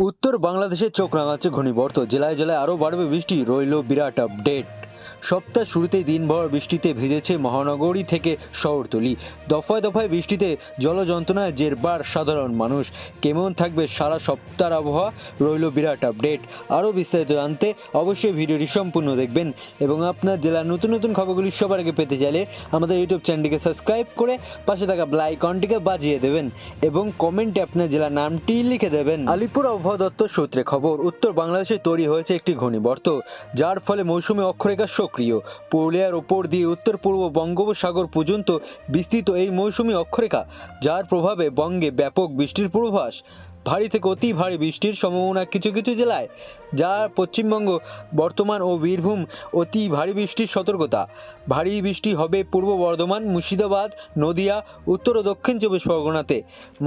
উত্তর বাংলাদেশে চোখ রাঙাচ্ছে ঘূর্ণিবর্ত। জেলায় জেলায় আরও বাড়বে বৃষ্টি, রইল বিরাট আপডেট। সপ্তাহ শুরুতেই দিনভর বৃষ্টিতে ভিজেছে মহানগরী থেকে শহরতলি। দফায় দফায় বৃষ্টিতে জলযন্ত্রণায় জেরবার সাধারণ মানুষ। কেমন থাকবে সারা সপ্তাহের আবহাওয়া, রইল বিরাট আপডেট। আরও বিস্তারিত জানতে অবশ্যই ভিডিওটি সম্পূর্ণ দেখবেন এবং আপনার জেলার নতুন নতুন খবরগুলি সবার আগে পেতে চাইলে আমাদের ইউটিউব চ্যানেলটিকে সাবস্ক্রাইব করে পাশে থাকা বেল আইকনটিকে বাজিয়ে দেবেন এবং কমেন্টে আপনার জেলার নামটি লিখে দেবেন। আলিপুর আবহাওয়া দপ্তর সূত্রে খবর, উত্তর বাংলাদেশে তৈরি হয়েছে একটি ঘূর্ণিবর্ত, যার ফলে মৌসুমী অক্ষরেখা সক্রিয়। পুরুলিয়ার ওপর দিয়ে উত্তর পূর্ব বঙ্গোপসাগর পর্যন্ত বিস্তৃত এই মৌসুমী অক্ষরেখা, যার প্রভাবে বঙ্গে ব্যাপক বৃষ্টির পূর্বাভাস। ভারী থেকে অতি ভারী বৃষ্টির সম্ভাবনা কিছু কিছু জেলায়, যার পশ্চিমবঙ্গ, বর্ধমান ও বীরভূম অতি ভারী বৃষ্টির সতর্কতা। ভারী বৃষ্টি হবে পূর্ব বর্ধমান, মুর্শিদাবাদ, নদিয়া, উত্তর ও দক্ষিণ চব্বিশ পরগনাতে।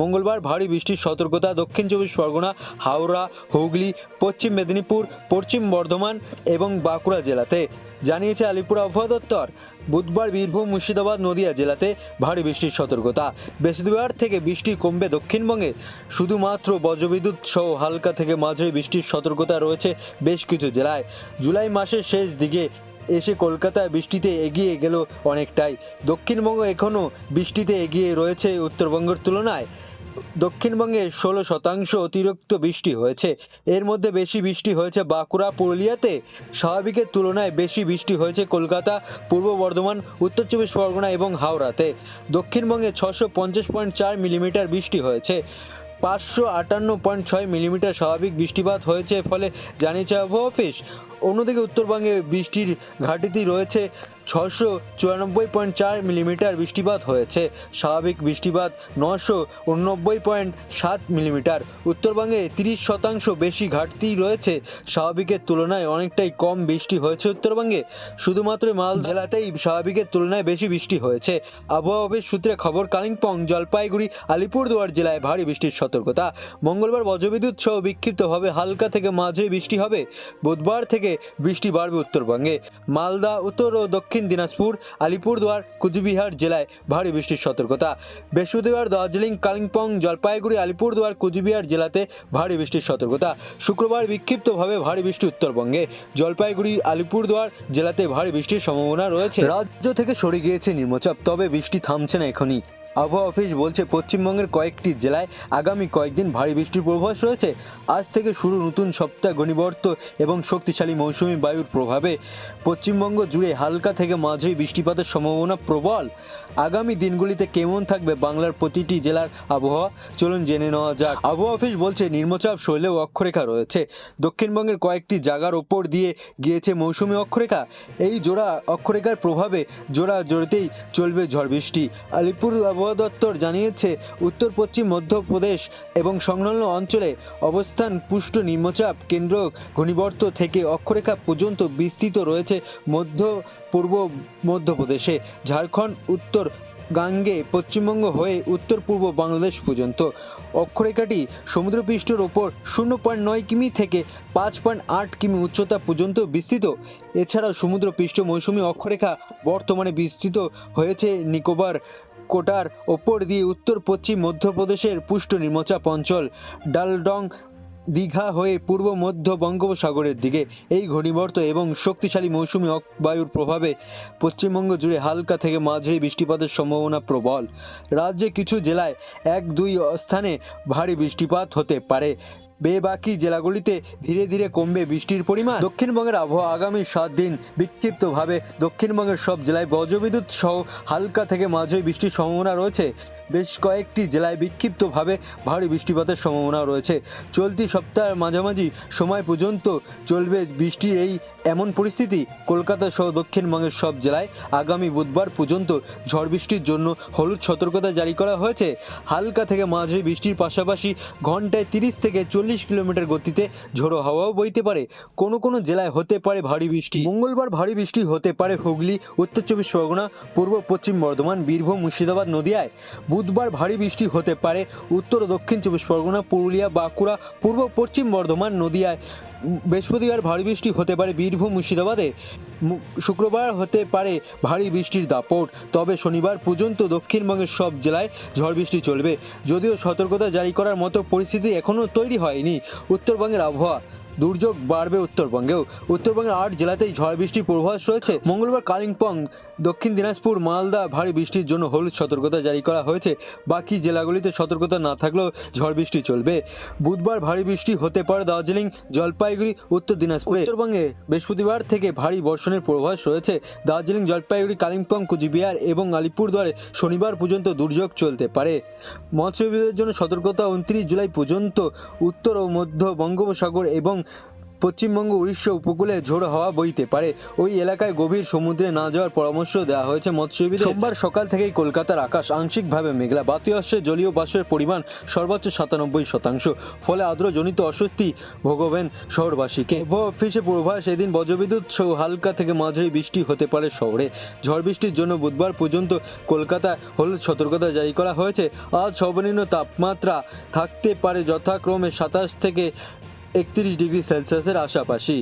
মঙ্গলবার ভারী বৃষ্টির সতর্কতা দক্ষিণ চব্বিশ পরগনা, হাওড়া, হুগলি, পশ্চিম মেদিনীপুর, পশ্চিম বর্ধমান এবং বাঁকুড়া জেলাতে, জানিয়েছে আলিপুর আবহাওয়া দপ্তর। বুধবার বীরভূম, মুর্শিদাবাদ, নদিয়া জেলাতে ভারী বৃষ্টির সতর্কতা। বৃহস্পতিবার থেকে বৃষ্টি কমবে দক্ষিণবঙ্গে, শুধুমাত্র বজ্রবিদ্যুৎ সহ হালকা থেকে মাঝারি বৃষ্টির সতর্কতা রয়েছে বেশ কিছু জেলায়। জুলাই মাসের শেষ দিকে এসে কলকাতায় বৃষ্টিতে এগিয়ে গেল অনেকটাই। দক্ষিণবঙ্গ এখনও বৃষ্টিতে এগিয়ে রয়েছে উত্তরবঙ্গের তুলনায়। দক্ষিণবঙ্গে 16% অতিরিক্ত বৃষ্টি হয়েছে। এর মধ্যে বেশি বৃষ্টি হয়েছে বাঁকুড়া, পুরুলিয়াতে। স্বাভাবিকের তুলনায় বেশি বৃষ্টি হয়েছে কলকাতা, পূর্ব বর্ধমান, উত্তর চব্বিশ পরগনা এবং হাওড়াতে। দক্ষিণবঙ্গে 650.4 মিলিমিটার বৃষ্টি হয়েছে। 558.6 মিলিমিটার স্বাভাবিক বৃষ্টিপাত হয়েছে ফলে জানিয়েছে আবহাওয়া অফিস। অন্যদিকে উত্তরবঙ্গে বৃষ্টির ঘাটতি রয়েছে, 694.4 মিলিমিটার বৃষ্টিপাত হয়েছে। স্বাভাবিক বৃষ্টিপাত 989.7 মিলিমিটার। উত্তরবঙ্গে 30% বেশি ঘাটতি রয়েছে, স্বাভাবিকের তুলনায় অনেকটাই কম বৃষ্টি হয়েছে উত্তরবঙ্গে। শুধুমাত্র মালদা জেলাতেই স্বাভাবিকের তুলনায় বেশি বৃষ্টি হয়েছে। আবহাওয়া অফিস সূত্রে খবর, কালিম্পং, জলপাইগুড়ি, আলিপুরদুয়ার জেলায় ভারী বৃষ্টির সতর্কতা। মঙ্গলবার বজ্রবিদ্যুৎ সহ বিক্ষিপ্তভাবে হালকা থেকে মাঝারি বৃষ্টি হবে। বুধবার থেকে বৃষ্টি বাড়বে উত্তরবঙ্গে। মালদা, উত্তর ও দক্ষিণ দিনাজপুর, আলিপুরদুয়ার, কুচবিহার জেলায় ভারী বৃষ্টির সতর্কতা। বৃহস্পতিবার দার্জিলিং, কালিম্পং, জলপাইগুড়ি, আলিপুরদুয়ার, কুচবিহার জেলাতে ভারী বৃষ্টির সতর্কতা। শুক্রবার বিক্ষিপ্তভাবে ভারী বৃষ্টি উত্তরবঙ্গে। জলপাইগুড়ি, আলিপুরদুয়ার জেলাতে ভারী বৃষ্টির সম্ভাবনা রয়েছে। রাজ্য থেকে সরে গিয়েছে নিম্নচাপ, তবে বৃষ্টি থামছে না এখনই। আবহাওয়া অফিস বলছে, পশ্চিমবঙ্গের কয়েকটি জেলায় আগামী কয়েকদিন ভারী বৃষ্টির পূর্বাভাস রয়েছে। আজ থেকে শুরু নতুন সপ্তাহ ঘূর্ণিবর্ত এবং শক্তিশালী মৌসুমী বায়ুর প্রভাবে পশ্চিমবঙ্গ জুড়ে হালকা থেকে মাঝারি বৃষ্টিপাতের সম্ভাবনা প্রবল। আগামী দিনগুলিতে কেমন থাকবে বাংলার প্রতিটি জেলার আবহাওয়া, চলুন জেনে নেওয়া যাক। আবহাওয়া অফিস বলছে, নিম্নচাপ সরলেও অক্ষরেখা রয়েছে। দক্ষিণবঙ্গের কয়েকটি জায়গার ওপর দিয়ে গিয়েছে মৌসুমী অক্ষরেখা। এই জোড়া অক্ষরেখার প্রভাবে জোড়াতেই চলবে ঝড় বৃষ্টি। আলিপুর আবহাওয়া দপ্তর জানিয়েছে, উত্তর পশ্চিম মধ্যপ্রদেশ এবং সংলগ্ন অঞ্চলে অবস্থান পুষ্ট নিম্নচাপ কেন্দ্র ঘূর্ণিবর্ত থেকে অক্ষরেখা পর্যন্ত বিস্তৃত রয়েছে মধ্য পূর্ব মধ্যপ্রদেশে, ঝাড়খণ্ড, উত্তর গাঙ্গে, পশ্চিমবঙ্গ হয়ে উত্তর পূর্ব বাংলাদেশ পর্যন্ত। অক্ষরেখাটি সমুদ্রপৃষ্ঠের ওপর 0.9 কিমি থেকে 5.8 কিমি উচ্চতা পর্যন্ত বিস্তৃত। এছাড়াও সমুদ্রপৃষ্ঠ মৌসুমী অক্ষরেখা বর্তমানে বিস্তৃত হয়েছে নিকোবর কোটার ওপর দিয়ে উত্তর পশ্চিম মধ্যপ্রদেশের পুষ্ট নিম্নচাপ অঞ্চল, ডালডং, দীঘা হয়ে পূর্ব মধ্য বঙ্গোপসাগরের দিকে। এই ঘূর্ণিবর্ত এবং শক্তিশালী মৌসুমী বায়ুর প্রভাবে পশ্চিমবঙ্গ জুড়ে হালকা থেকে মাঝারি বৃষ্টিপাতের সম্ভাবনা প্রবল। রাজ্যে কিছু জেলায় 1-2 স্থানে ভারী বৃষ্টিপাত হতে পারে। বাকি জেলাগুলিতে ধীরে ধীরে কমবে বৃষ্টির পরিমাণ। দক্ষিণবঙ্গের আবহাওয়া আগামী 7 দিন বিক্ষিপ্তভাবে দক্ষিণবঙ্গের সব জেলায় বজ্রবিদ্যুৎ সহ হালকা থেকে মাঝারি বৃষ্টির সম্ভাবনা রয়েছে। বেশ কয়েকটি জেলায় বিক্ষিপ্তভাবে ভারী বৃষ্টিপাতের সম্ভাবনা রয়েছে। চলতি সপ্তাহের মাঝামাঝি সময় পর্যন্ত চলবে বৃষ্টির এমন পরিস্থিতি। কলকাতা সহ দক্ষিণবঙ্গের সব জেলায় আগামী বুধবার পর্যন্ত ঝড় বৃষ্টির জন্য হলুদ সতর্কতা জারি করা হয়েছে। হালকা থেকে মাঝারি বৃষ্টির পাশাপাশি ঘন্টায় 30 থেকে 40 কিলোমিটার গতিতে ঝোড়ো হাওয়াও বইতে পারে। কোনো কোনো জেলায় হতে পারে ভারী বৃষ্টি। মঙ্গলবার ভারী বৃষ্টি হতে পারে হুগলি, উত্তর চব্বিশ পরগনা, পূর্ব পশ্চিম বর্ধমান, বীরভূম, মুর্শিদাবাদ, নদিয়ায়। বুধবার ভারী বৃষ্টি হতে পারে উত্তর ও দক্ষিণ চব্বিশ পরগনা, পুরুলিয়া, বাঁকুড়া, পূর্ব পশ্চিম বর্ধমান, নদিয়ায়। বৃহস্পতিবার ভারী বৃষ্টি হতে পারে বীরভূম মুর্শিদাবাদে। শুক্রবার হতে পারে ভারী বৃষ্টির দাপট। তবে শনিবার পর্যন্ত দক্ষিণবঙ্গের সব জেলায় ঝড় বৃষ্টি চলবে। যদিও সতর্কতা জারি করার মতো পরিস্থিতি এখনও তৈরি হয়নি। উত্তরবঙ্গের আবহাওয়া দুর্যোগ বাড়বে উত্তরবঙ্গেও। উত্তরবঙ্গের 8 জেলাতেই ঝড় বৃষ্টির পূর্বাভাস রয়েছে। মঙ্গলবার কালিম্পং, দক্ষিণ দিনাজপুর, মালদা ভারী বৃষ্টির জন্য হলুদ সতর্কতা জারি করা হয়েছে। বাকি জেলাগুলিতে সতর্কতা না থাকলেও ঝড় বৃষ্টি চলবে। বুধবার ভারী বৃষ্টি হতে পারে দার্জিলিং, জলপাইগুড়ি, উত্তর দিনাজপুরে। উত্তরবঙ্গে বৃহস্পতিবার থেকে ভারী বর্ষণের পূর্বাভাস রয়েছে। দার্জিলিং, জলপাইগুড়ি, কালিম্পং, কুচবিহার এবং আলিপুরদুয়ারে শনিবার পর্যন্ত দুর্যোগ চলতে পারে। মৎস্যজীবীদের জন্য সতর্কতা 29 জুলাই পর্যন্ত। উত্তর ও মধ্য বঙ্গোপসাগর এবং পশ্চিমবঙ্গ, উড়িষ্যা উপকূলে ঝোড়ো হাওয়া বইতে পারে। ওই এলাকায় গভীর সমুদ্রে না যাওয়ার পরামর্শ দেওয়া হয়েছে মৎস্যজীবীদের। সোমবার সকাল থেকেই কলকাতার আকাশ আংশিকভাবে মেঘলা। বাতাসে আসছে জলীয় বাষ্পের পরিমাণ সর্বোচ্চ 97%। ফলে আর্দ্রজনিত অস্বস্তি ভোগবেন শহরবাসীকে। অফিসে পূর্বাভাস, এদিন বজ্রবিদ্যুৎ সহ হালকা থেকে মাঝারি বৃষ্টি হতে পারে শহরে। ঝড় বৃষ্টির জন্য বুধবার পর্যন্ত কলকাতায় হলুদ সতর্কতা জারি করা হয়েছে। আজ সর্বনিম্ন তাপমাত্রা থাকতে পারে যথাক্রমে 27 থেকে 31 ডিগ্রি সেলসিয়াসের আশাপাশি।